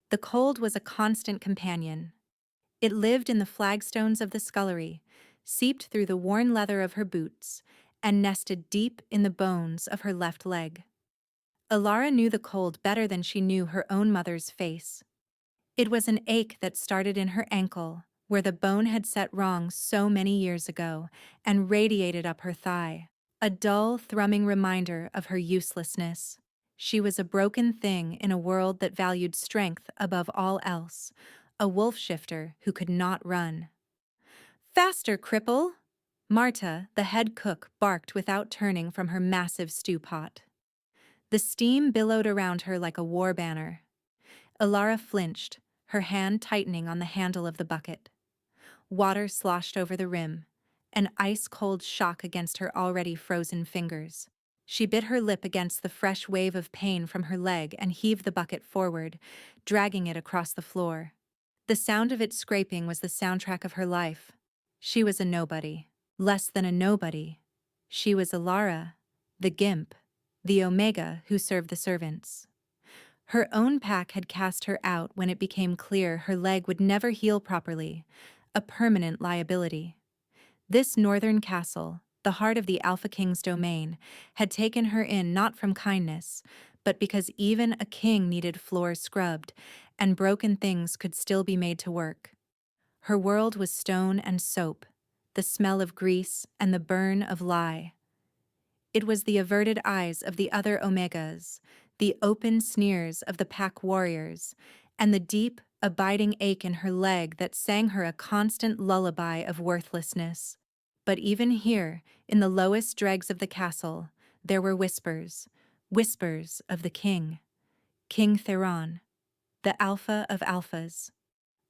The cold was a constant companion. It lived in the flagstones of the scullery, seeped through the worn leather of her boots, and nested deep in the bones of her left leg. Alara knew the cold better than she knew her own mother's face. It was an ache that started in her ankle, where the bone had set wrong so many years ago, and radiated up her thigh. A dull, thrumming reminder of her uselessness. She was a broken thing in a world that valued strength above all else, a wolf shifter who could not run. "Faster, cripple!" Marta, the head cook, barked without turning from her massive stew pot. The steam billowed around her like a war banner. Alara flinched, her hand tightening on the handle of the bucket. Water sloshed over the rim, an ice-cold shock against her already frozen fingers. She bit her lip against the fresh wave of pain from her leg and heaved the bucket forward, dragging it across the floor. The sound of it scraping was the soundtrack of her life. She was a nobody. Less than a nobody. She was Alara, the gimp, the Omega who served the servants. Her own pack had cast her out when it became clear her leg would never heal properly, a permanent liability. This northern castle, the heart of the Alpha King's domain, had taken her in not from kindness, but because even a king needed floors scrubbed, and broken things could still be made to work. Her world was stone and soap, the smell of grease and the burn of lye. It was the averted eyes of the other Omegas, the open sneers of the pack warriors, and the deep, abiding ache in her leg that sang her a constant lullaby of worthlessness. But even here, in the lowest dregs of the castle, there were whispers, whispers of the king, King Theron, the Alpha of Alphas,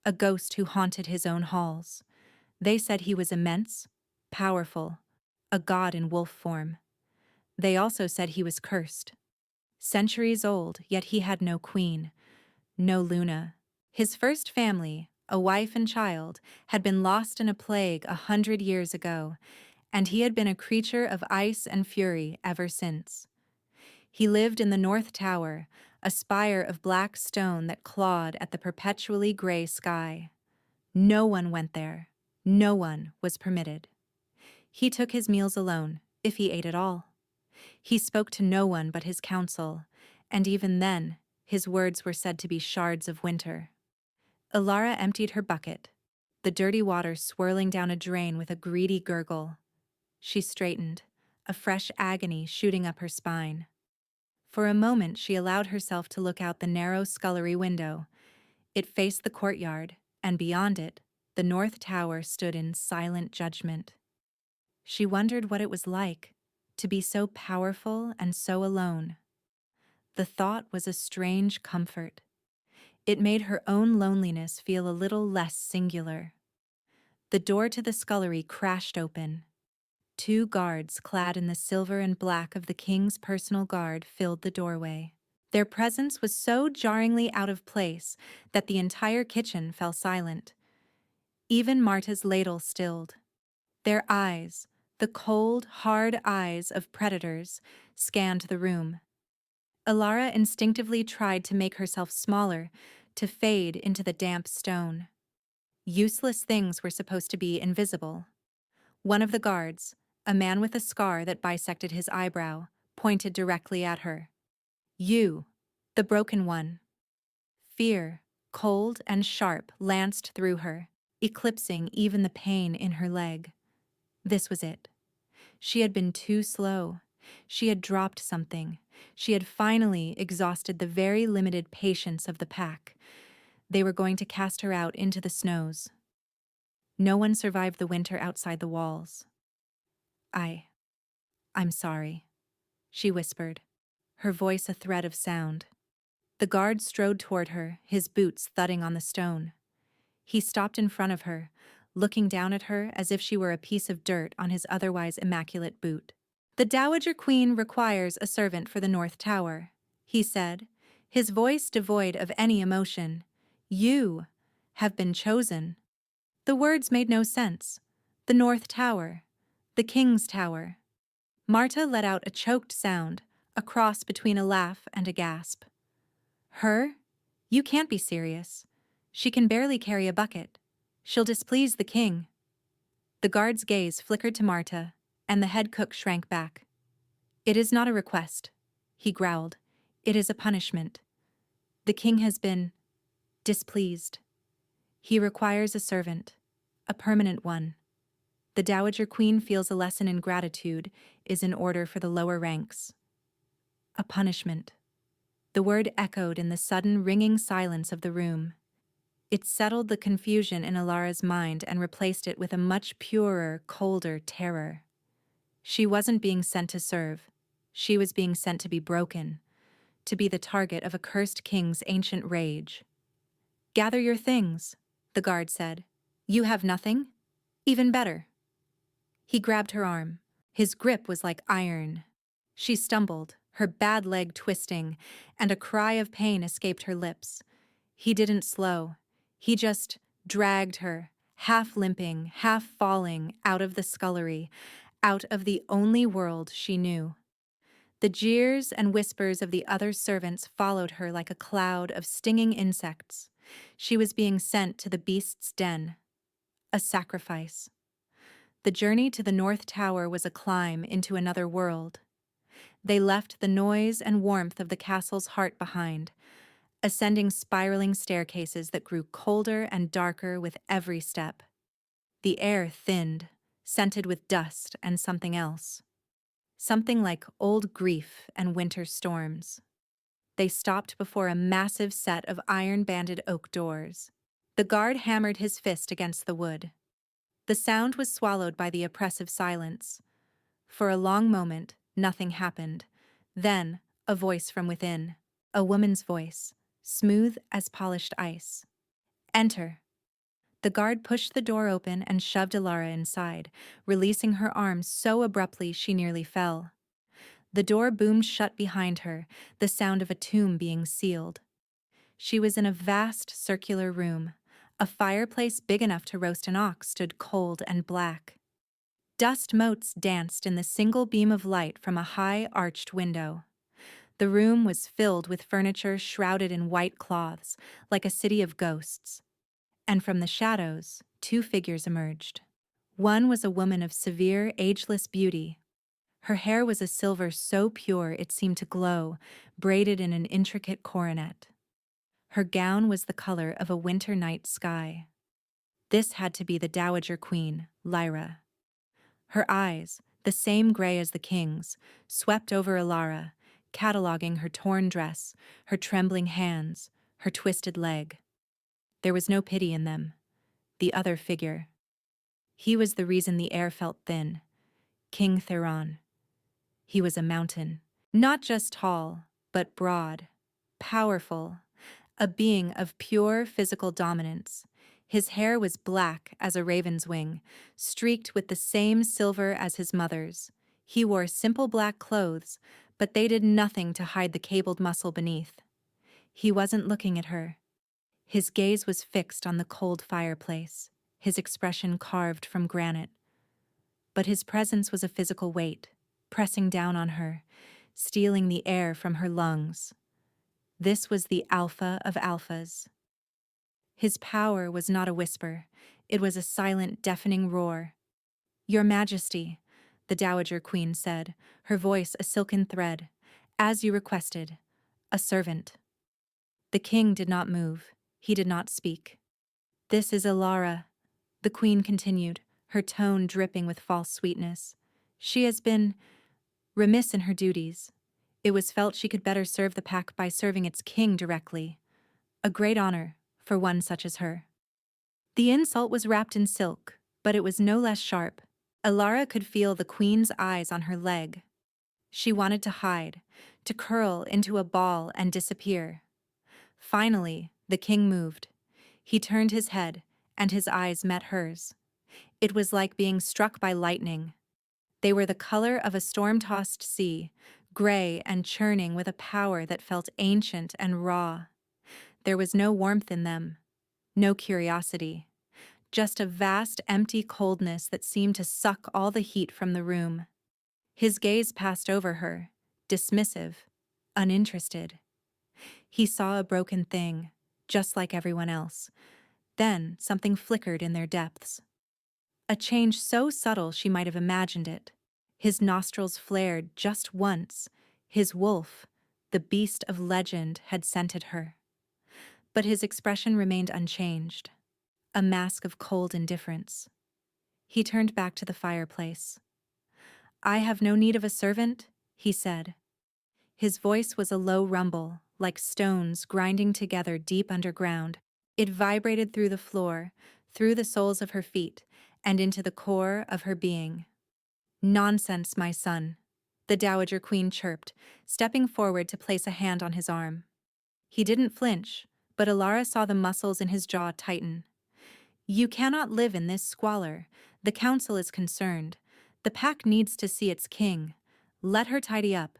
a ghost who haunted his own halls. They said he was immense, powerful, a god in wolf form. They also said he was cursed. Centuries old, yet he had no queen, no Luna. His first family, a wife and child, had been lost in a plague 100 years ago, and he had been a creature of ice and fury ever since. He lived in the North Tower, a spire of black stone that clawed at the perpetually gray sky. No one went there. No one was permitted. He took his meals alone, if he ate at all. He spoke to no one but his council, and even then, his words were said to be shards of winter. Alara emptied her bucket, the dirty water swirling down a drain with a greedy gurgle. She straightened, a fresh agony shooting up her spine. For a moment she allowed herself to look out the narrow scullery window. It faced the courtyard, and beyond it, the North Tower stood in silent judgment. She wondered what it was like, to be so powerful and so alone. The thought was a strange comfort. It made her own loneliness feel a little less singular. The door to the scullery crashed open. 2 guards clad in the silver and black of the king's personal guard filled the doorway. Their presence was so jarringly out of place that the entire kitchen fell silent. Even Marta's ladle stilled. Their eyes, the cold, hard eyes of predators, scanned the room. Alara instinctively tried to make herself smaller, to fade into the damp stone. Useless things were supposed to be invisible. One of the guards, a man with a scar that bisected his eyebrow, pointed directly at her. "You, the broken one." Fear, cold and sharp, lanced through her, eclipsing even the pain in her leg. This was it. She had been too slow. She had dropped something. She had finally exhausted the very limited patience of the pack. They were going to cast her out into the snows. No one survived the winter outside the walls. I'm sorry," she whispered, her voice a thread of sound. The guard strode toward her, his boots thudding on the stone. He stopped in front of her, looking down at her as if she were a piece of dirt on his otherwise immaculate boot. "The Dowager Queen requires a servant for the North Tower," he said, his voice devoid of any emotion. "You have been chosen." The words made no sense. The North Tower. The King's Tower. Marta let out a choked sound, a cross between a laugh and a gasp. "Her? You can't be serious. She can barely carry a bucket. She'll displease the king. The guard's gaze flickered to Marta, and the head cook shrank back. It is not a request, he growled. It is a punishment. The king has been displeased. He requires a servant, a permanent one. The Dowager Queen feels a lesson in gratitude is in order for the lower ranks. A punishment. The word echoed in the sudden ringing silence of the room. It settled the confusion in Alara's mind and replaced it with a much purer, colder terror. She wasn't being sent to serve. She was being sent to be broken, to be the target of a cursed king's ancient rage. Gather your things, the guard said. You have nothing? Even better. He grabbed her arm. His grip was like iron. She stumbled, her bad leg twisting, and a cry of pain escaped her lips. He didn't slow. He just dragged her, half limping, half falling, out of the scullery, out of the only world she knew. The jeers and whispers of the other servants followed her like a cloud of stinging insects. She was being sent to the beast's den. A sacrifice. The journey to the North Tower was a climb into another world. They left the noise and warmth of the castle's heart behind, ascending spiraling staircases that grew colder and darker with every step. The air thinned, scented with dust and something else. Something like old grief and winter storms. They stopped before a massive set of iron-banded oak doors. The guard hammered his fist against the wood. The sound was swallowed by the oppressive silence. For a long moment, nothing happened. Then, a voice from within. A woman's voice, smooth as polished ice. Enter. The guard pushed the door open and shoved Alara inside, releasing her arms so abruptly she nearly fell. The door boomed shut behind her, the sound of a tomb being sealed. She was in a vast circular room. A fireplace big enough to roast an ox stood cold and black. Dust motes danced in the single beam of light from a high, arched window. The room was filled with furniture shrouded in white cloths, like a city of ghosts. And from the shadows, two figures emerged. One was a woman of severe, ageless beauty. Her hair was a silver so pure it seemed to glow, braided in an intricate coronet. Her gown was the color of a winter night sky. This had to be the Dowager Queen, Lyra. Her eyes, the same gray as the king's, swept over Alara, cataloging her torn dress, her trembling hands, her twisted leg. There was no pity in them. The other figure. He was the reason the air felt thin. King Theron. He was a mountain. Not just tall, but broad, powerful, a being of pure physical dominance. His hair was black as a raven's wing, streaked with the same silver as his mother's. He wore simple black clothes, but they did nothing to hide the cabled muscle beneath. He wasn't looking at her. His gaze was fixed on the cold fireplace, his expression carved from granite. But his presence was a physical weight, pressing down on her, stealing the air from her lungs. This was the alpha of alphas. His power was not a whisper, it was a silent, deafening roar. Your Majesty, the Dowager Queen said, her voice a silken thread. As you requested, a servant. The king did not move, he did not speak. This is Alara, the queen continued, her tone dripping with false sweetness. She has been remiss in her duties. It was felt she could better serve the pack by serving its king directly. A great honor for one such as her. The insult was wrapped in silk, but it was no less sharp. Alara could feel the queen's eyes on her leg. She wanted to hide, to curl into a ball and disappear. Finally, the king moved. He turned his head, and his eyes met hers. It was like being struck by lightning. They were the color of a storm-tossed sea, gray and churning with a power that felt ancient and raw. There was no warmth in them, no curiosity, just a vast, empty coldness that seemed to suck all the heat from the room. His gaze passed over her, dismissive, uninterested. He saw a broken thing, just like everyone else. Then something flickered in their depths. A change so subtle she might have imagined it. His nostrils flared just once. His wolf, the beast of legend, had scented her. But his expression remained unchanged, a mask of cold indifference. He turned back to the fireplace. "I have no need of a servant," he said. His voice was a low rumble, like stones grinding together deep underground. It vibrated through the floor, through the soles of her feet, and into the core of her being. "Nonsense, my son," the Dowager Queen chirped, stepping forward to place a hand on his arm. He didn't flinch, but Alara saw the muscles in his jaw tighten. "You cannot live in this squalor. The council is concerned. The pack needs to see its king. Let her tidy up.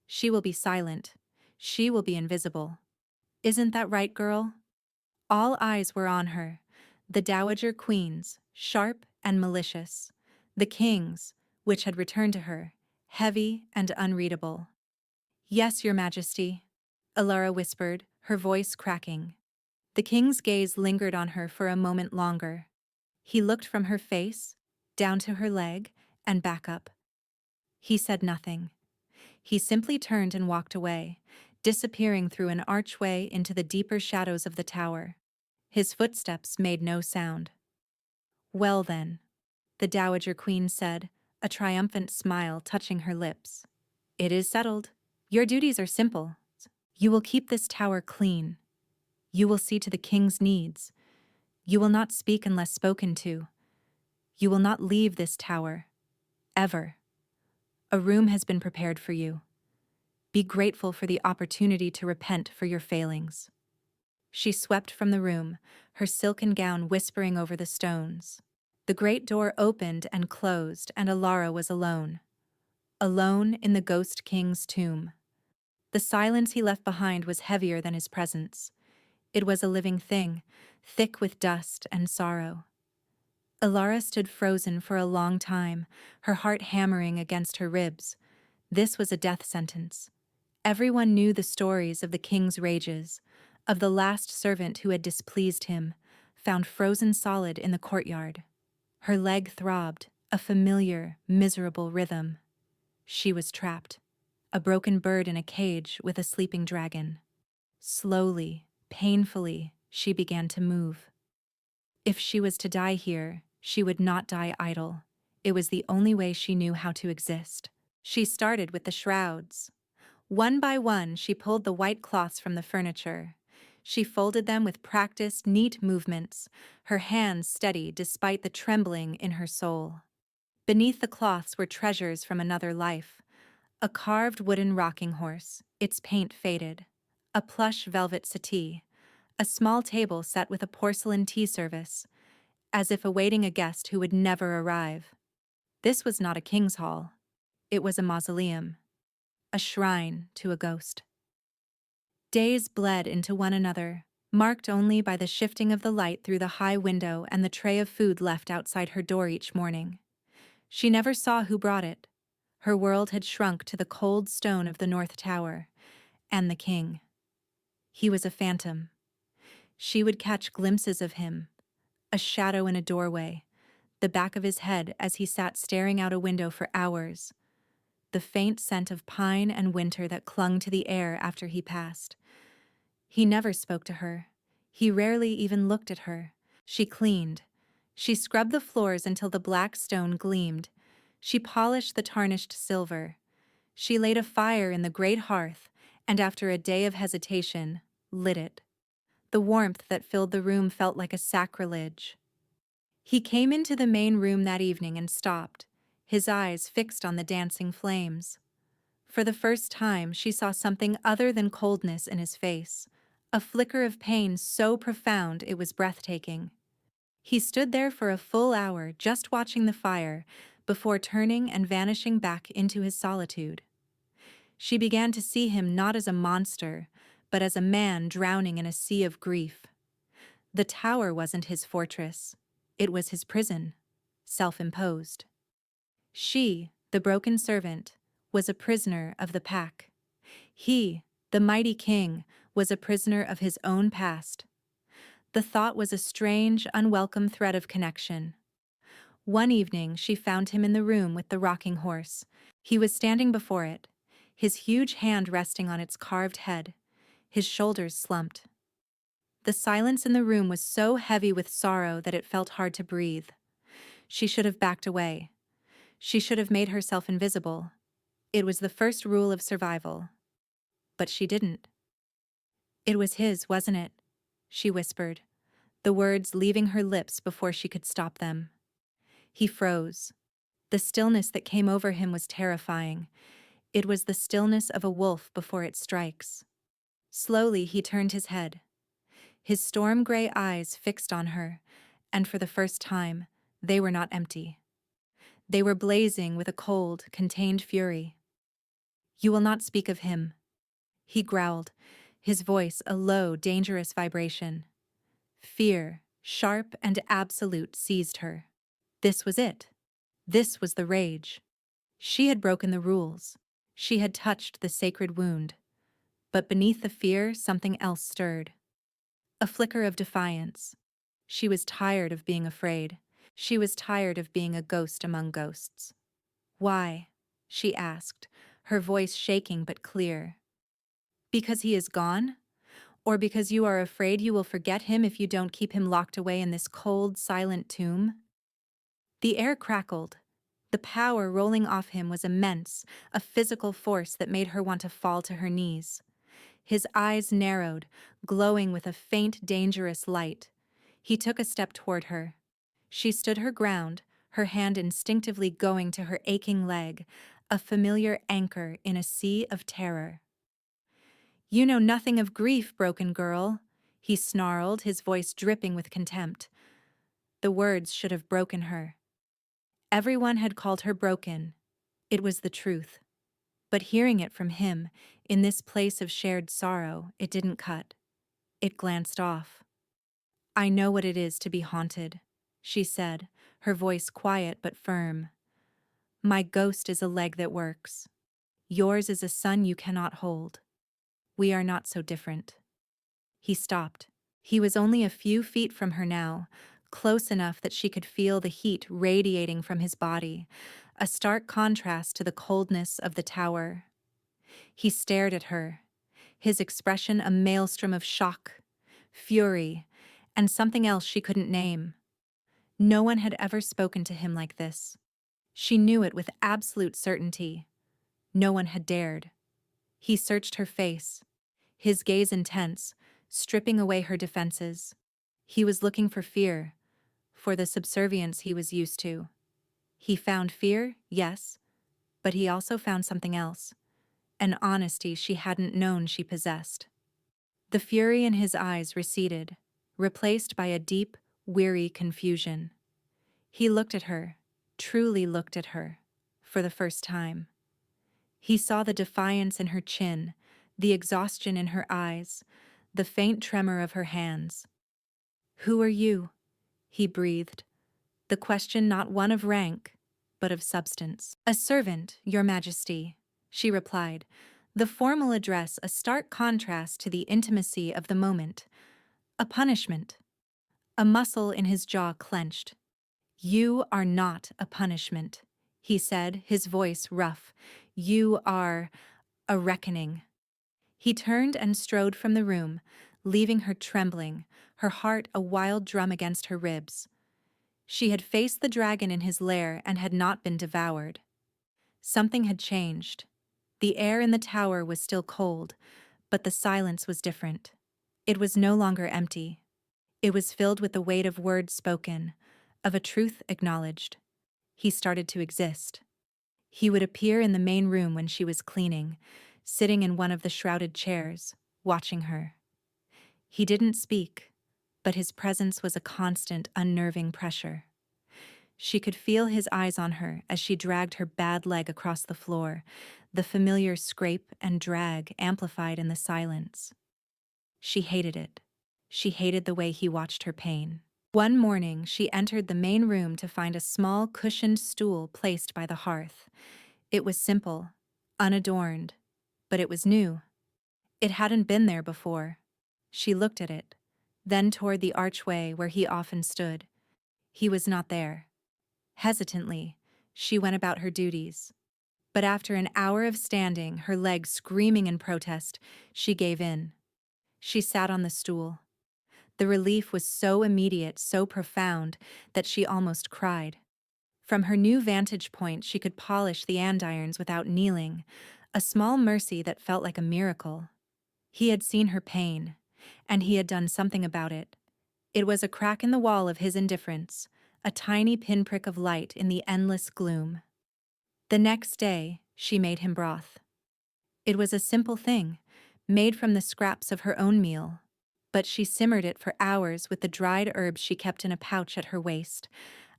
She will be silent. She will be invisible. Isn't that right, girl?" All eyes were on her. The Dowager Queen's, sharp and malicious. The King's, which had returned to her, heavy and unreadable. "Yes, Your Majesty," Alara whispered, her voice cracking. The King's gaze lingered on her for a moment longer. He looked from her face, down to her leg, and back up. He said nothing. He simply turned and walked away, disappearing through an archway into the deeper shadows of the tower. His footsteps made no sound. "Well then," the Dowager Queen said, a triumphant smile touching her lips. "It is settled. Your duties are simple. You will keep this tower clean. You will see to the king's needs. You will not speak unless spoken to. You will not leave this tower. Ever. A room has been prepared for you. Be grateful for the opportunity to repent for your failings." She swept from the room, her silken gown whispering over the stones. The great door opened and closed, and Alara was alone. Alone in the Ghost King's tomb. The silence he left behind was heavier than his presence. It was a living thing, thick with dust and sorrow. Alara stood frozen for a long time, her heart hammering against her ribs. This was a death sentence. Everyone knew the stories of the king's rages, of the last servant who had displeased him, found frozen solid in the courtyard. Her leg throbbed, a familiar, miserable rhythm. She was trapped, a broken bird in a cage with a sleeping dragon. Slowly, painfully, she began to move. If she was to die here, she would not die idle. It was the only way she knew how to exist. She started with the shrouds. One by one, she pulled the white cloths from the furniture. She folded them with practiced, neat movements, her hands steady despite the trembling in her soul. Beneath the cloths were treasures from another life. A carved wooden rocking horse, its paint faded. A plush velvet settee. A small table set with a porcelain tea service, as if awaiting a guest who would never arrive. This was not a king's hall. It was a mausoleum. A shrine to a ghost. Days bled into one another, marked only by the shifting of the light through the high window and the tray of food left outside her door each morning. She never saw who brought it. Her world had shrunk to the cold stone of the North Tower, and the king. He was a phantom. She would catch glimpses of him, a shadow in a doorway, the back of his head as he sat staring out a window for hours, the faint scent of pine and winter that clung to the air after he passed. He never spoke to her. He rarely even looked at her. She cleaned. She scrubbed the floors until the black stone gleamed. She polished the tarnished silver. She laid a fire in the great hearth, and after a day of hesitation, lit it. The warmth that filled the room felt like a sacrilege. He came into the main room that evening and stopped, his eyes fixed on the dancing flames. For the first time, she saw something other than coldness in his face, a flicker of pain so profound it was breathtaking. He stood there for a full hour, just watching the fire, before turning and vanishing back into his solitude. She began to see him not as a monster, but as a man drowning in a sea of grief. The tower wasn't his fortress. It was his prison, self-imposed. She, the broken servant, was a prisoner of the pack. He, the mighty king, was a prisoner of his own past. The thought was a strange, unwelcome thread of connection. One evening, she found him in the room with the rocking horse. He was standing before it, his huge hand resting on its carved head, his shoulders slumped. The silence in the room was so heavy with sorrow that it felt hard to breathe. She should have backed away. She should have made herself invisible. It was the first rule of survival. But she didn't. "It was his, wasn't it?" she whispered, the words leaving her lips before she could stop them. He froze. The stillness that came over him was terrifying. It was the stillness of a wolf before it strikes. Slowly he turned his head, his storm-gray eyes fixed on her, and for the first time, they were not empty. They were blazing with a cold, contained fury. "You will not speak of him," he growled, his voice a low, dangerous vibration. Fear, sharp and absolute, seized her. This was it. This was the rage. She had broken the rules. She had touched the sacred wound. But beneath the fear, something else stirred. A flicker of defiance. She was tired of being afraid. She was tired of being a ghost among ghosts. "Why?" she asked, her voice shaking but clear. "Because he is gone? Or because you are afraid you will forget him if you don't keep him locked away in this cold, silent tomb?" The air crackled. The power rolling off him was immense, a physical force that made her want to fall to her knees. His eyes narrowed, glowing with a faint, dangerous light. He took a step toward her. She stood her ground, her hand instinctively going to her aching leg, a familiar anchor in a sea of terror. "You know nothing of grief, broken girl," he snarled, his voice dripping with contempt. The words should have broken her. Everyone had called her broken. It was the truth. But hearing it from him, in this place of shared sorrow, it didn't cut. It glanced off. "I know what it is to be haunted," she said, her voice quiet but firm. "My ghost is a leg that works. Yours is a son you cannot hold. We are not so different." He stopped. He was only a few feet from her now, close enough that she could feel the heat radiating from his body, a stark contrast to the coldness of the tower. He stared at her, his expression a maelstrom of shock, fury, and something else she couldn't name. No one had ever spoken to him like this. She knew it with absolute certainty. No one had dared. He searched her face, his gaze intense, stripping away her defenses. He was looking for fear, for the subservience he was used to. He found fear, yes, but he also found something else, an honesty she hadn't known she possessed. The fury in his eyes receded, replaced by a deep, weary confusion. He looked at her, truly looked at her, for the first time. He saw the defiance in her chin, the exhaustion in her eyes, the faint tremor of her hands. "Who are you?" he breathed, the question not one of rank, but of substance. "A servant, Your Majesty," she replied, the formal address a stark contrast to the intimacy of the moment. "A punishment." A muscle in his jaw clenched. "You are not a punishment," he said, his voice rough. "You are a reckoning." He turned and strode from the room, leaving her trembling, her heart a wild drum against her ribs. She had faced the dragon in his lair and had not been devoured. Something had changed. The air in the tower was still cold, but the silence was different. It was no longer empty. It was filled with the weight of words spoken, of a truth acknowledged. He started to exist. He would appear in the main room when she was cleaning, sitting in one of the shrouded chairs, watching her. He didn't speak, but his presence was a constant, unnerving pressure. She could feel his eyes on her as she dragged her bad leg across the floor, the familiar scrape and drag amplified in the silence. She hated it. She hated the way he watched her pain. One morning, she entered the main room to find a small cushioned stool placed by the hearth. It was simple, unadorned, but it was new. It hadn't been there before. She looked at it, then toward the archway where he often stood. He was not there. Hesitantly, she went about her duties. But after an hour of standing, her legs screaming in protest, she gave in. She sat on the stool. The relief was so immediate, so profound, that she almost cried. From her new vantage point, she could polish the andirons without kneeling, a small mercy that felt like a miracle. He had seen her pain, and he had done something about it. It was a crack in the wall of his indifference, a tiny pinprick of light in the endless gloom. The next day, she made him broth. It was a simple thing, made from the scraps of her own meal, but she simmered it for hours with the dried herbs she kept in a pouch at her waist,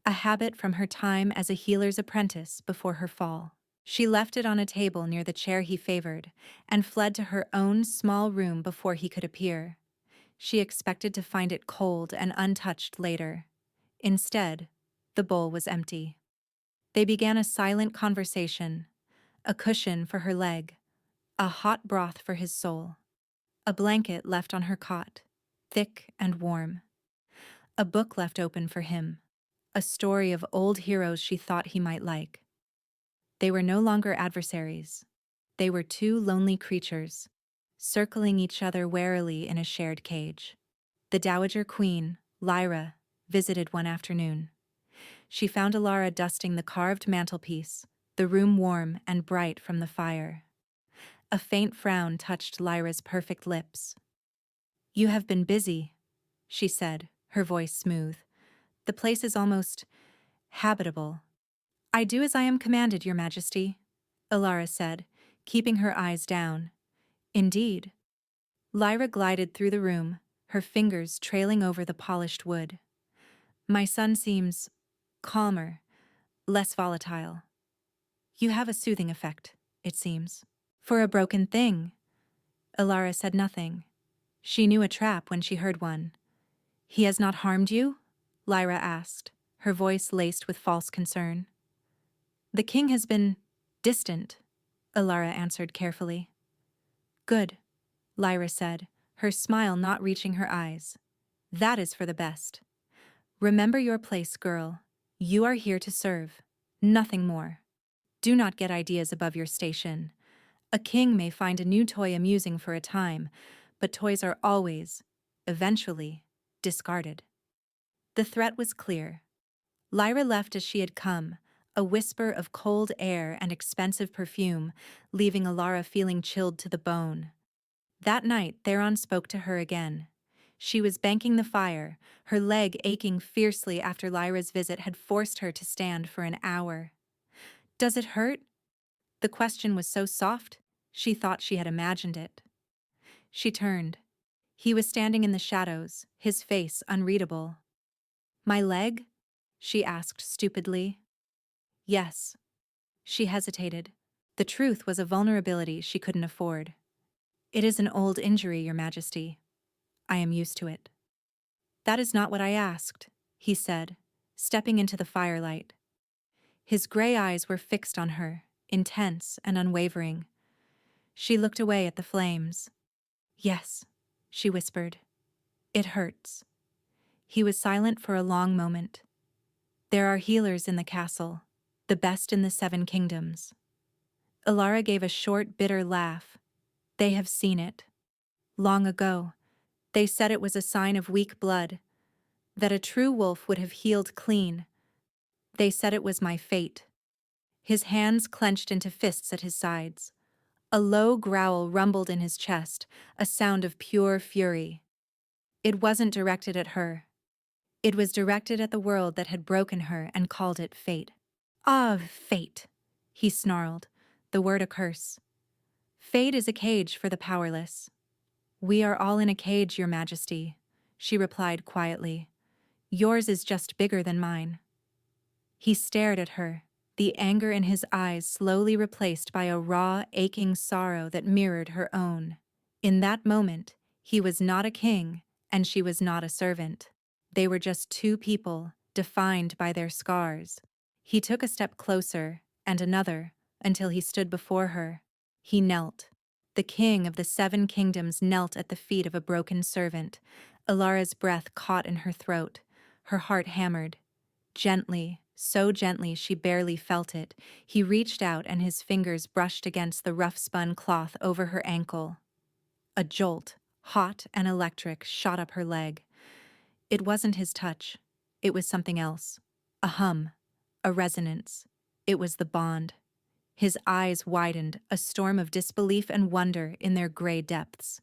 a habit from her time as a healer's apprentice before her fall. She left it on a table near the chair he favored, and fled to her own small room before he could appear. She expected to find it cold and untouched later. Instead, the bowl was empty. They began a silent conversation, a cushion for her leg, a hot broth for his soul, a blanket left on her cot, thick and warm, a book left open for him, a story of old heroes she thought he might like. They were no longer adversaries. They were two lonely creatures, circling each other warily in a shared cage. The Dowager Queen, Lyra, visited one afternoon. She found Alara dusting the carved mantelpiece, the room warm and bright from the fire. A faint frown touched Lyra's perfect lips. "You have been busy," she said, her voice smooth. "The place is almost habitable." "I do as I am commanded, Your Majesty," Alara said, keeping her eyes down. "Indeed." Lyra glided through the room, her fingers trailing over the polished wood. "My son seems calmer, less volatile. You have a soothing effect, it seems." "For a broken thing." Alara said nothing. She knew a trap when she heard one. "He has not harmed you?" Lyra asked, her voice laced with false concern. "The king has been distant," Alara answered carefully. "Good," Lyra said, her smile not reaching her eyes. "That is for the best. Remember your place, girl. You are here to serve. Nothing more. Do not get ideas above your station. A king may find a new toy amusing for a time, but toys are always, eventually, discarded." The threat was clear. Lyra left as she had come, a whisper of cold air and expensive perfume, leaving Alara feeling chilled to the bone. That night, Theron spoke to her again. She was banking the fire, her leg aching fiercely after Lyra's visit had forced her to stand for an hour. "Does it hurt?" The question was so soft, she thought she had imagined it. She turned. He was standing in the shadows, his face unreadable. "My leg?" she asked stupidly. "Yes." She hesitated. The truth was a vulnerability she couldn't afford. "It is an old injury, Your Majesty. I am used to it." "That is not what I asked," he said, stepping into the firelight. His gray eyes were fixed on her, intense and unwavering. She looked away at the flames. "Yes," she whispered. "It hurts." He was silent for a long moment. "There are healers in the castle, the best in the 7 kingdoms." Alara gave a short, bitter laugh. "They have seen it. Long ago. They said it was a sign of weak blood, that a true wolf would have healed clean. They said it was my fate." His hands clenched into fists at his sides. A low growl rumbled in his chest, a sound of pure fury. It wasn't directed at her. It was directed at the world that had broken her and called it fate. "Ah, fate," he snarled, the word a curse. "Fate is a cage for the powerless." "We are all in a cage, Your Majesty," she replied quietly. "Yours is just bigger than mine." He stared at her, the anger in his eyes slowly replaced by a raw, aching sorrow that mirrored her own. In that moment, he was not a king, and she was not a servant. They were just two people, defined by their scars. He took a step closer, and another, until he stood before her. He knelt. The king of the seven kingdoms knelt at the feet of a broken servant. Ilara's breath caught in her throat. Her heart hammered. Gently, so gently she barely felt it, he reached out and his fingers brushed against the rough-spun cloth over her ankle. A jolt, hot and electric, shot up her leg. It wasn't his touch. It was something else. A hum. A resonance. It was the bond. His eyes widened, a storm of disbelief and wonder in their gray depths.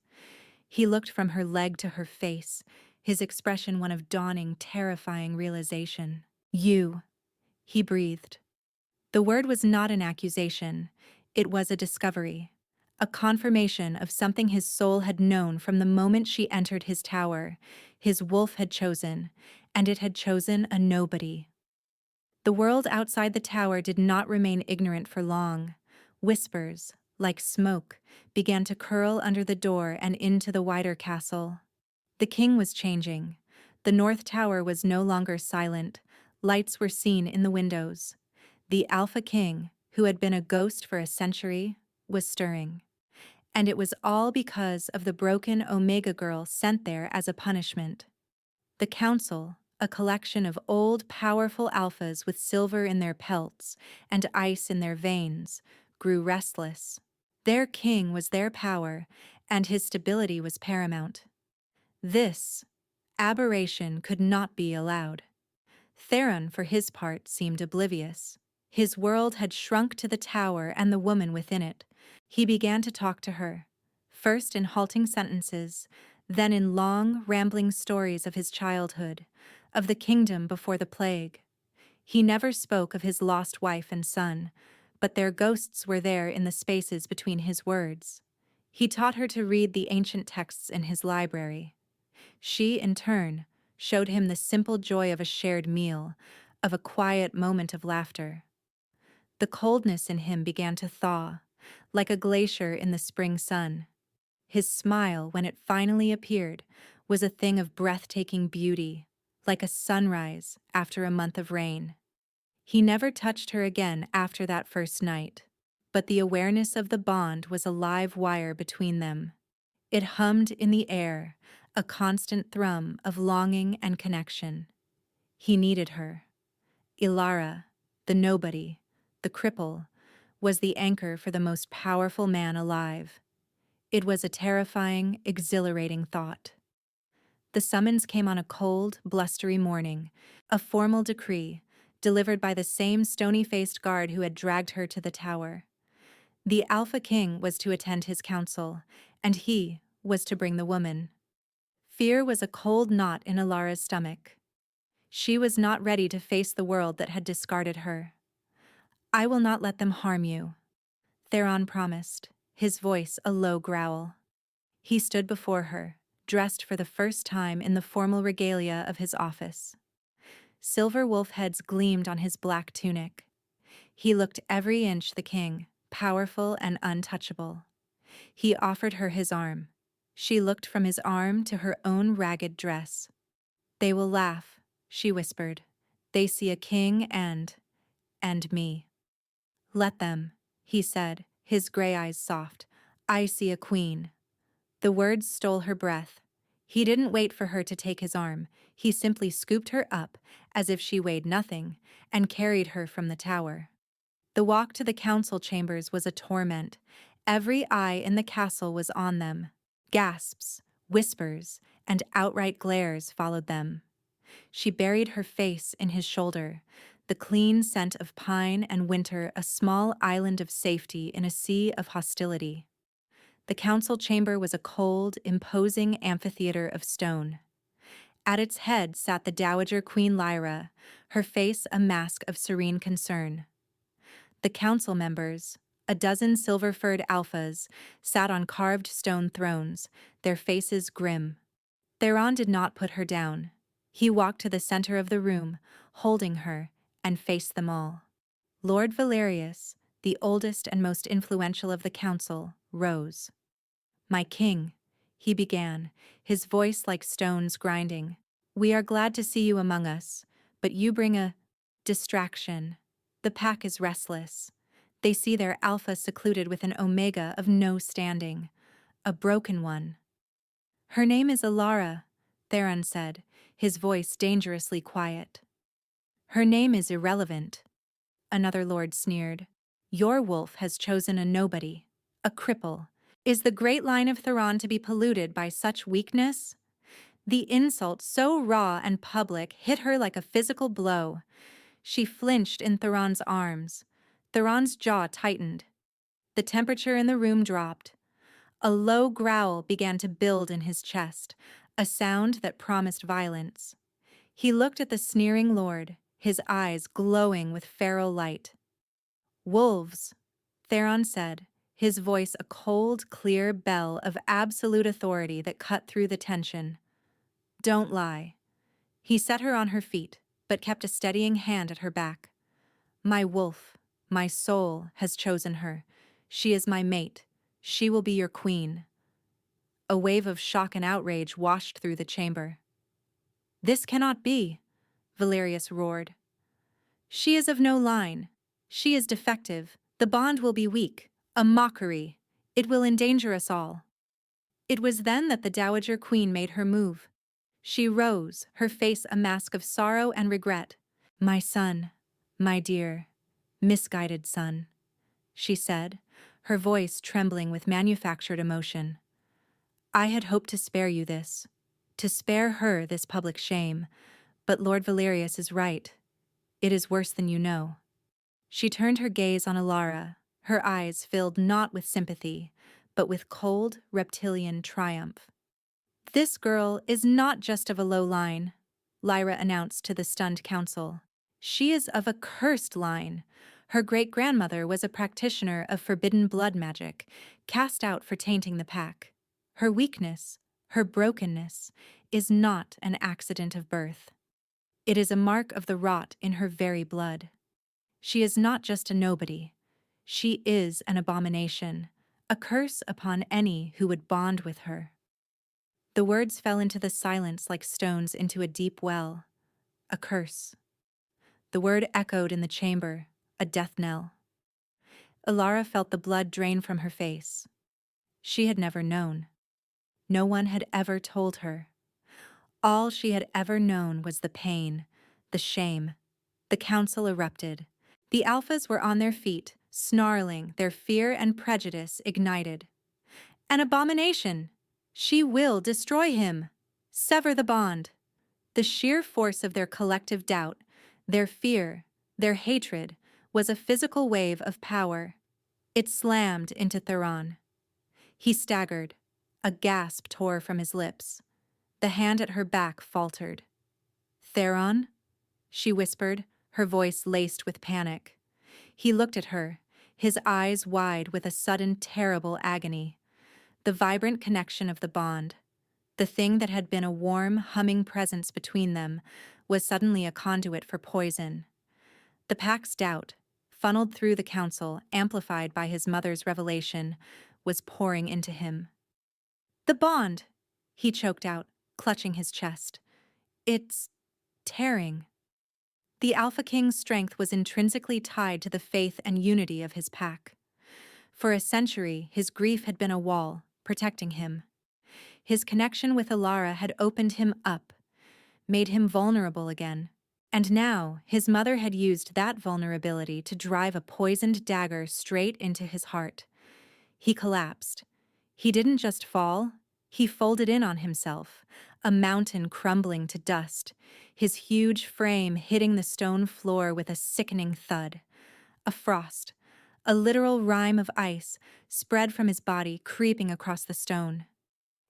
He looked from her leg to her face, his expression one of dawning, terrifying realization. You, he breathed. The word was not an accusation. It was a discovery. A confirmation of something his soul had known from the moment she entered his tower. His wolf had chosen, and it had chosen a nobody. The world outside the tower did not remain ignorant for long. Whispers, like smoke, began to curl under the door and into the wider castle. The king was changing. The North Tower was no longer silent. Lights were seen in the windows. The Alpha King, who had been a ghost for a century, was stirring. And it was all because of the broken Omega Girl sent there as a punishment. The council, a collection of old, powerful alphas with silver in their pelts and ice in their veins, grew restless. Their king was their power, and his stability was paramount. This aberration could not be allowed. Theron, for his part, seemed oblivious. His world had shrunk to the tower and the woman within it. He began to talk to her, first in halting sentences, then in long, rambling stories of his childhood, of the kingdom before the plague. He never spoke of his lost wife and son, but their ghosts were there in the spaces between his words. He taught her to read the ancient texts in his library. She, in turn, showed him the simple joy of a shared meal, of a quiet moment of laughter. The coldness in him began to thaw, like a glacier in the spring sun. His smile, when it finally appeared, was a thing of breathtaking beauty, like a sunrise after a month of rain. He never touched her again after that first night, but the awareness of the bond was a live wire between them. It hummed in the air, a constant thrum of longing and connection. He needed her. Ilara, the nobody, the cripple, was the anchor for the most powerful man alive. It was a terrifying, exhilarating thought. The summons came on a cold, blustery morning, a formal decree, delivered by the same stony-faced guard who had dragged her to the tower. The Alpha King was to attend his council, and he was to bring the woman. Fear was a cold knot in Ilara's stomach. She was not ready to face the world that had discarded her. "I will not let them harm you," Theron promised, his voice a low growl. He stood before her, dressed for the first time in the formal regalia of his office. Silver wolf heads gleamed on his black tunic. He looked every inch the king, powerful and untouchable. He offered her his arm. She looked from his arm to her own ragged dress. "They will laugh," she whispered. "They see a king and me." "Let them," he said, his gray eyes soft. "I see a queen." The words stole her breath. He didn't wait for her to take his arm. He simply scooped her up, as if she weighed nothing, and carried her from the tower. The walk to the council chambers was a torment. Every eye in the castle was on them. Gasps, whispers, and outright glares followed them. She buried her face in his shoulder, the clean scent of pine and winter a small island of safety in a sea of hostility. The council chamber was a cold, imposing amphitheater of stone. At its head sat the Dowager Queen Lyra, her face a mask of serene concern. The council members, a dozen silver-furred alphas, sat on carved stone thrones, their faces grim. Theron did not put her down. He walked to the center of the room, holding her, and faced them all. Lord Valerius, the oldest and most influential of the council, rose. "My king," he began, his voice like stones grinding, "we are glad to see you among us, but you bring a distraction. The pack is restless. They see their alpha secluded with an omega of no standing, a broken one. Her name is Alara, Theron said, his voice dangerously quiet. Her name is irrelevant, another lord sneered. Your wolf has chosen a nobody, a cripple. Is the great line of Theron to be polluted by such weakness? The insult, so raw and public, hit her like a physical blow. She flinched in Theron's arms. Theron's jaw tightened. The temperature in the room dropped. A low growl began to build in his chest, a sound that promised violence. He looked at the sneering lord, his eyes glowing with feral light. Wolves, Theron said, his voice a cold, clear bell of absolute authority that cut through the tension. Don't lie. He set her on her feet, but kept a steadying hand at her back. My wolf, my soul, has chosen her. She is my mate. She will be your queen. A wave of shock and outrage washed through the chamber. This cannot be, Valerius roared. She is of no line. She is defective. The bond will be weak, a mockery. It will endanger us all. It was then that the Dowager Queen made her move. She rose, her face a mask of sorrow and regret. My son, my dear, misguided son, she said, her voice trembling with manufactured emotion. I had hoped to spare you this, to spare her this public shame, but Lord Valerius is right. It is worse than you know. She turned her gaze on Alara, her eyes filled not with sympathy, but with cold, reptilian triumph. This girl is not just of a low line, Lyra announced to the stunned council. She is of a cursed line. Her great-grandmother was a practitioner of forbidden blood magic, cast out for tainting the pack. Her weakness, her brokenness, is not an accident of birth. It is a mark of the rot in her very blood. She is not just a nobody. She is an abomination, a curse upon any who would bond with her. The words fell into the silence like stones into a deep well. A curse. The word echoed in the chamber, a death knell. Alara felt the blood drain from her face. She had never known. No one had ever told her. All she had ever known was the pain, the shame. The council erupted. The alphas were on their feet, snarling, their fear and prejudice ignited. An abomination! She will destroy him! Sever the bond! The sheer force of their collective doubt, their fear, their hatred, was a physical wave of power. It slammed into Theron. He staggered. A gasp tore from his lips. The hand at her back faltered. Theron? She whispered, her voice laced with panic. He looked at her, his eyes wide with a sudden terrible agony. The vibrant connection of the bond, the thing that had been a warm, humming presence between them, was suddenly a conduit for poison. The pack's doubt, funneled through the council, amplified by his mother's revelation, was pouring into him. The bond, he choked out, clutching his chest. It's tearing. The Alpha King's strength was intrinsically tied to the faith and unity of his pack. For a century, his grief had been a wall, protecting him. His connection with Alara had opened him up, made him vulnerable again. And now, his mother had used that vulnerability to drive a poisoned dagger straight into his heart. He collapsed. He didn't just fall, he folded in on himself, a mountain crumbling to dust, his huge frame hitting the stone floor with a sickening thud. A frost, a literal rime of ice, spread from his body, creeping across the stone.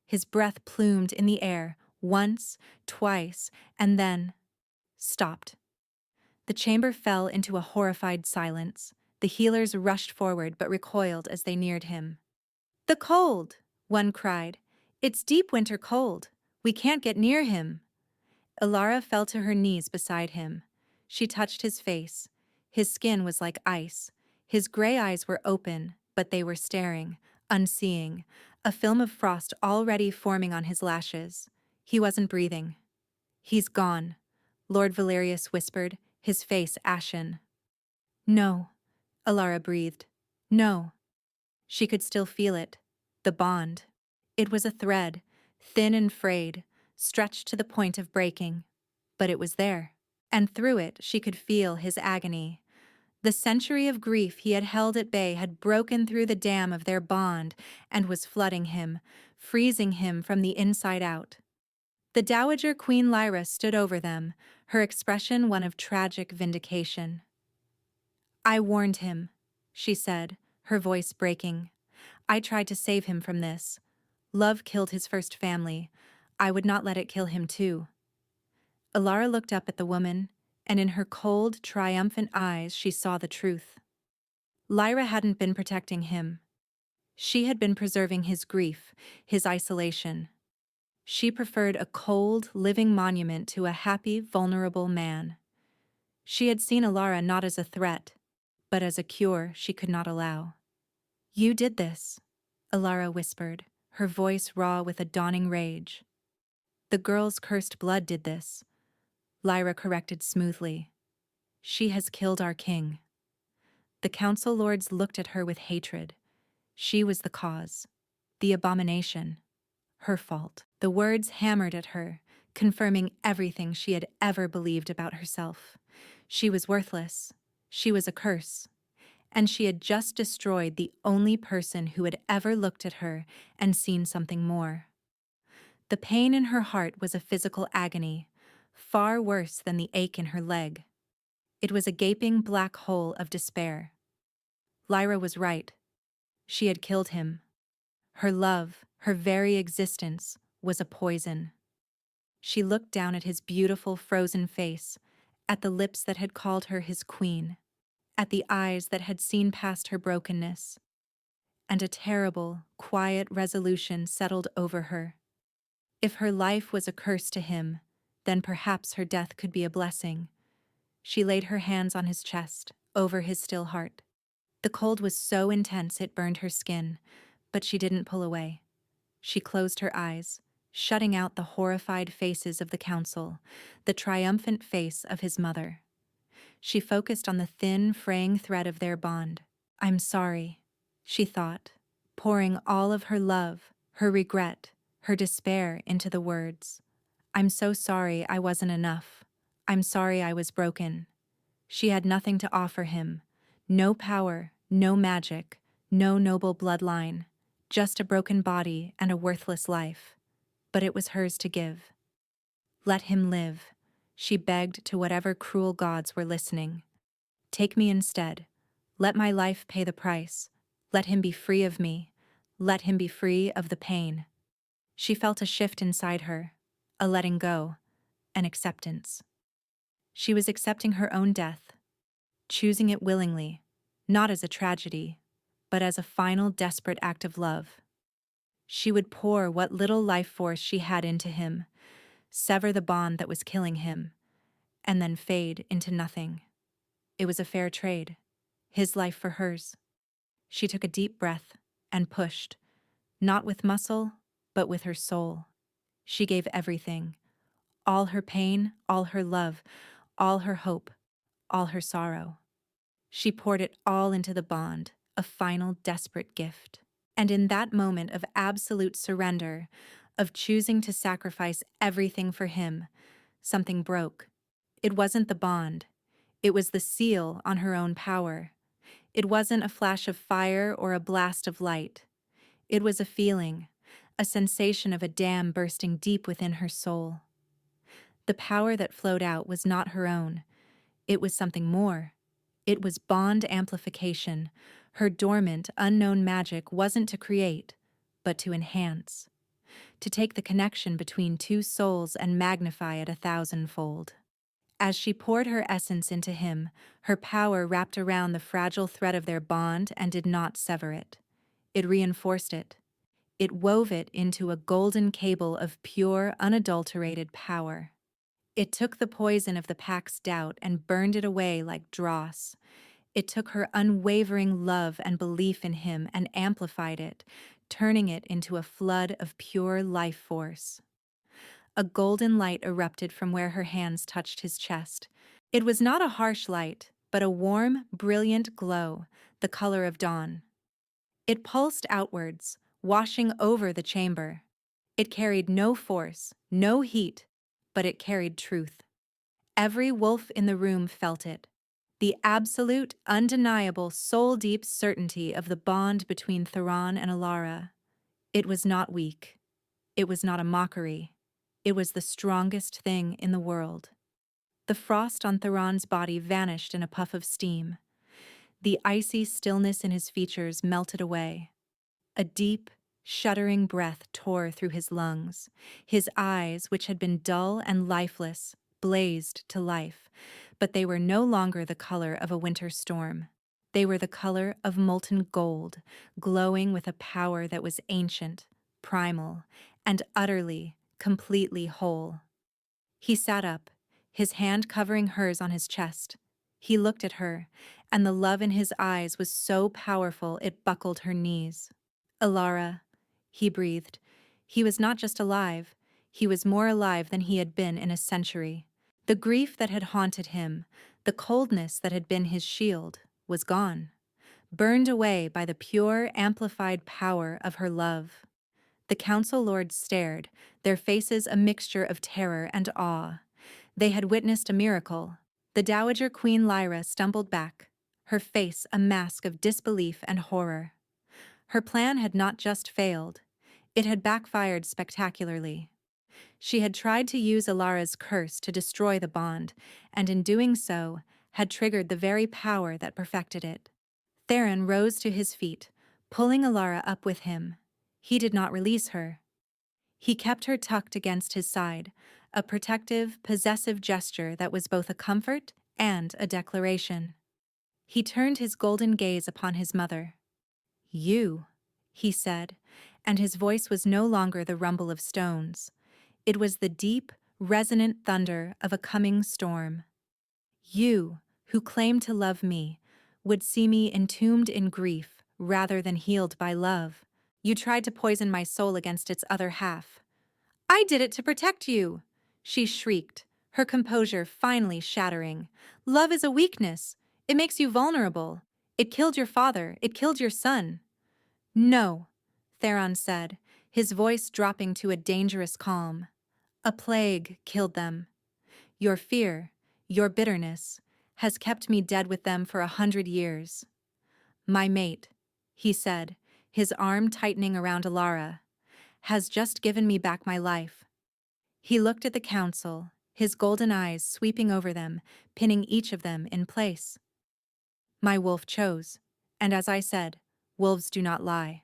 His breath plumed in the air, once, twice, and then stopped. The chamber fell into a horrified silence. The healers rushed forward but recoiled as they neared him. The cold, one cried. It's deep winter cold. We can't get near him. Alara fell to her knees beside him. She touched his face. His skin was like ice. His gray eyes were open, but they were staring, unseeing, a film of frost already forming on his lashes. He wasn't breathing. He's gone, Lord Valerius whispered, his face ashen. No, Alara breathed. No. She could still feel it. The bond. It was a thread, thin and frayed, stretched to the point of breaking. But it was there. And through it she could feel his agony. The century of grief he had held at bay had broken through the dam of their bond and was flooding him, freezing him from the inside out. The Dowager Queen Lyra stood over them, her expression one of tragic vindication. I warned him, she said, her voice breaking. I tried to save him from this. Love killed his first family. I would not let it kill him too. Alara looked up at the woman, and in her cold, triumphant eyes she saw the truth. Lyra hadn't been protecting him. She had been preserving his grief, his isolation. She preferred a cold, living monument to a happy, vulnerable man. She had seen Alara not as a threat, but as a cure she could not allow. You did this, Alara whispered, her voice raw with a dawning rage. The girl's cursed blood did this, Lyra corrected smoothly. She has killed our king. The council lords looked at her with hatred. She was the cause, the abomination, her fault. The words hammered at her, confirming everything she had ever believed about herself. She was worthless. She was a curse. And she had just destroyed the only person who had ever looked at her and seen something more. The pain in her heart was a physical agony, far worse than the ache in her leg. It was a gaping black hole of despair. Lyra was right. She had killed him. Her love, her very existence, was a poison. She looked down at his beautiful frozen face, at the lips that had called her his queen, at the eyes that had seen past her brokenness, and a terrible, quiet resolution settled over her. If her life was a curse to him, then perhaps her death could be a blessing. She laid her hands on his chest, over his still heart. The cold was so intense it burned her skin, but she didn't pull away. She closed her eyes, shutting out the horrified faces of the council, the triumphant face of his mother. She focused on the thin, fraying thread of their bond. I'm sorry, she thought, pouring all of her love, her regret, her despair into the words. I'm so sorry I wasn't enough. I'm sorry I was broken. She had nothing to offer him. No power, no magic, no noble bloodline. Just a broken body and a worthless life. But it was hers to give. Let him live, she begged to whatever cruel gods were listening. Take me instead. Let my life pay the price. Let him be free of me. Let him be free of the pain. She felt a shift inside her, a letting go, an acceptance. She was accepting her own death, choosing it willingly, not as a tragedy, but as a final desperate act of love. She would pour what little life force she had into him, sever the bond that was killing him, and then fade into nothing. It was a fair trade, his life for hers. She took a deep breath and pushed, not with muscle, but with her soul. She gave everything, all her pain, all her love, all her hope, all her sorrow. She poured it all into the bond, a final desperate gift. And in that moment of absolute surrender, of choosing to sacrifice everything for him, something broke. It wasn't the bond. It was the seal on her own power. It wasn't a flash of fire or a blast of light. It was a feeling, a sensation of a dam bursting deep within her soul. The power that flowed out was not her own. It was something more. It was bond amplification. Her dormant, unknown magic wasn't to create, but to enhance. To take the connection between two souls and magnify it 1,000-fold. As she poured her essence into him, her power wrapped around the fragile thread of their bond and did not sever it. It reinforced it. It wove it into a golden cable of pure, unadulterated power. It took the poison of the pack's doubt and burned it away like dross. It took her unwavering love and belief in him and amplified it, turning it into a flood of pure life force. A golden light erupted from where her hands touched his chest. It was not a harsh light, but a warm, brilliant glow, the color of dawn. It pulsed outwards, washing over the chamber. It carried no force, no heat, but it carried truth. Every wolf in the room felt it. The absolute, undeniable, soul-deep certainty of the bond between Theron and Alara. It was not weak. It was not a mockery. It was the strongest thing in the world. The frost on Theron's body vanished in a puff of steam. The icy stillness in his features melted away. A deep, shuddering breath tore through his lungs. His eyes, which had been dull and lifeless, blazed to life, but they were no longer the color of a winter storm. They were the color of molten gold, glowing with a power that was ancient, primal, and utterly, completely whole. He sat up, his hand covering hers on his chest. He looked at her, and the love in his eyes was so powerful it buckled her knees. Alara, he breathed. He was not just alive, he was more alive than he had been in a century. The grief that had haunted him, the coldness that had been his shield, was gone, burned away by the pure, amplified power of her love. The council lords stared, their faces a mixture of terror and awe. They had witnessed a miracle. The Dowager Queen Lyra stumbled back, her face a mask of disbelief and horror. Her plan had not just failed, it had backfired spectacularly. She had tried to use Alara's curse to destroy the bond, and in doing so, had triggered the very power that perfected it. Theron rose to his feet, pulling Alara up with him. He did not release her. He kept her tucked against his side, a protective, possessive gesture that was both a comfort and a declaration. He turned his golden gaze upon his mother. "You," he said, and his voice was no longer the rumble of stones. It was the deep, resonant thunder of a coming storm. "You, who claim to love me, would see me entombed in grief rather than healed by love. You tried to poison my soul against its other half." "I did it to protect you!" she shrieked, her composure finally shattering. "Love is a weakness. It makes you vulnerable. It killed your father. It killed your son." "No," Theron said, his voice dropping to a dangerous calm. "A plague killed them. Your fear, your bitterness, has kept me dead with them for 100 years. My mate," he said, his arm tightening around Alara, "has just given me back my life." He looked at the council, his golden eyes sweeping over them, pinning each of them in place. "My wolf chose, and as I said, wolves do not lie.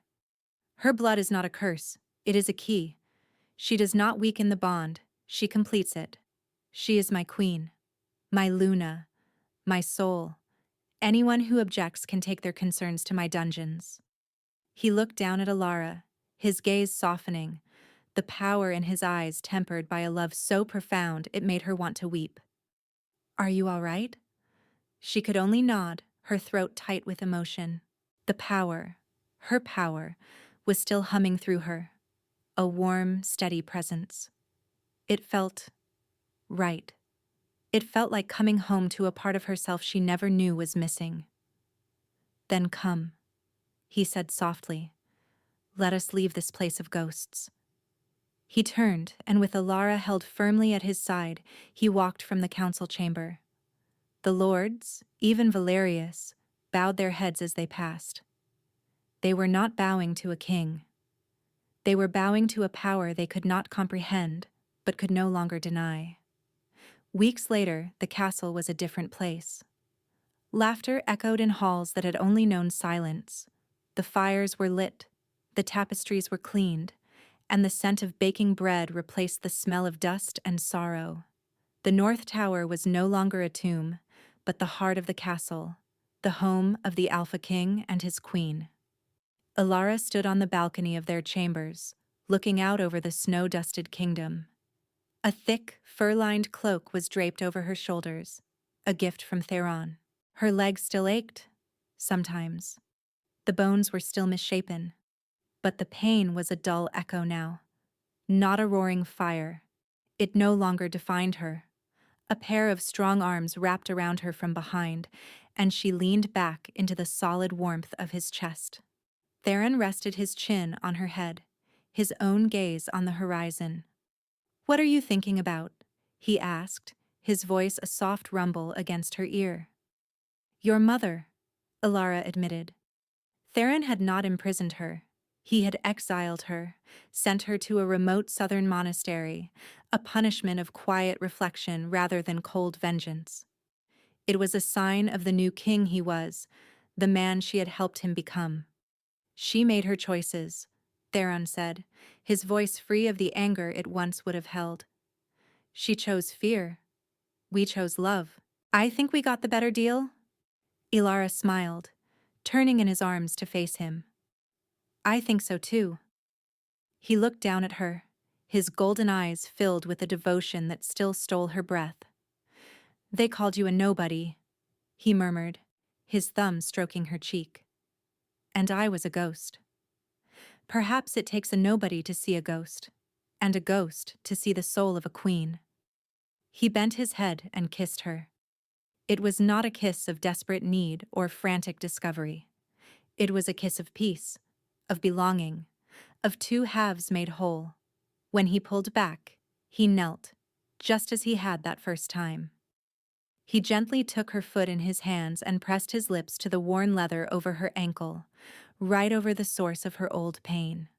Her blood is not a curse, it is a key. She does not weaken the bond, she completes it. She is my queen, my Luna, my soul. Anyone who objects can take their concerns to my dungeons." He looked down at Alara, his gaze softening, the power in his eyes tempered by a love so profound it made her want to weep. "Are you all right?" She could only nod, her throat tight with emotion. The power, her power, was still humming through her, a warm, steady presence. It felt right. It felt like coming home to a part of herself she never knew was missing. "Then come," he said softly. "Let us leave this place of ghosts." He turned, and with Alara held firmly at his side, he walked from the council chamber. The lords, even Valerius, bowed their heads as they passed. They were not bowing to a king. They were bowing to a power they could not comprehend, but could no longer deny. Weeks later, the castle was a different place. Laughter echoed in halls that had only known silence. The fires were lit, the tapestries were cleaned, and the scent of baking bread replaced the smell of dust and sorrow. The North Tower was no longer a tomb, but the heart of the castle, the home of the Alpha King and his queen. Alara stood on the balcony of their chambers, looking out over the snow-dusted kingdom. A thick, fur-lined cloak was draped over her shoulders, a gift from Theron. Her legs still ached, sometimes. The bones were still misshapen, but the pain was a dull echo now, not a roaring fire. It no longer defined her. A pair of strong arms wrapped around her from behind, and she leaned back into the solid warmth of his chest. Theron rested his chin on her head, his own gaze on the horizon. "What are you thinking about?" he asked, his voice a soft rumble against her ear. "Your mother," Ilara admitted. Theron had not imprisoned her. He had exiled her, sent her to a remote southern monastery, a punishment of quiet reflection rather than cold vengeance. It was a sign of the new king he was, the man she had helped him become. "She made her choices," Theron said, his voice free of the anger it once would have held. "She chose fear. We chose love. I think we got the better deal." Ilara smiled, turning in his arms to face him. "I think so too." He looked down at her, his golden eyes filled with a devotion that still stole her breath. "They called you a nobody," he murmured, his thumb stroking her cheek. "And I was a ghost. Perhaps it takes a nobody to see a ghost, and a ghost to see the soul of a queen." He bent his head and kissed her. It was not a kiss of desperate need or frantic discovery. It was a kiss of peace, of belonging, of two halves made whole. When he pulled back, he knelt, just as he had that first time. He gently took her foot in his hands and pressed his lips to the worn leather over her ankle, right over the source of her old pain.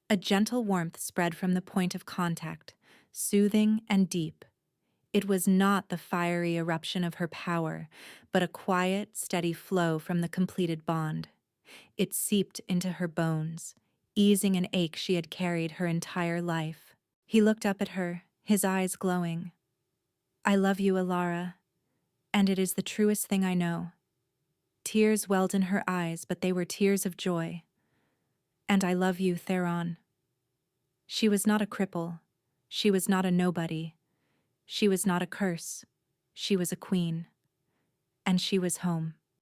A gentle warmth spread from the point of contact, soothing and deep. It was not the fiery eruption of her power, but a quiet, steady flow from the completed bond. It seeped into her bones, easing an ache she had carried her entire life. He looked up at her, his eyes glowing. "I love you, Ilara, and it is the truest thing I know." Tears welled in her eyes, but they were tears of joy. "And I love you, Theron." She was not a cripple. She was not a nobody. She was not a curse. She was a queen. And she was home.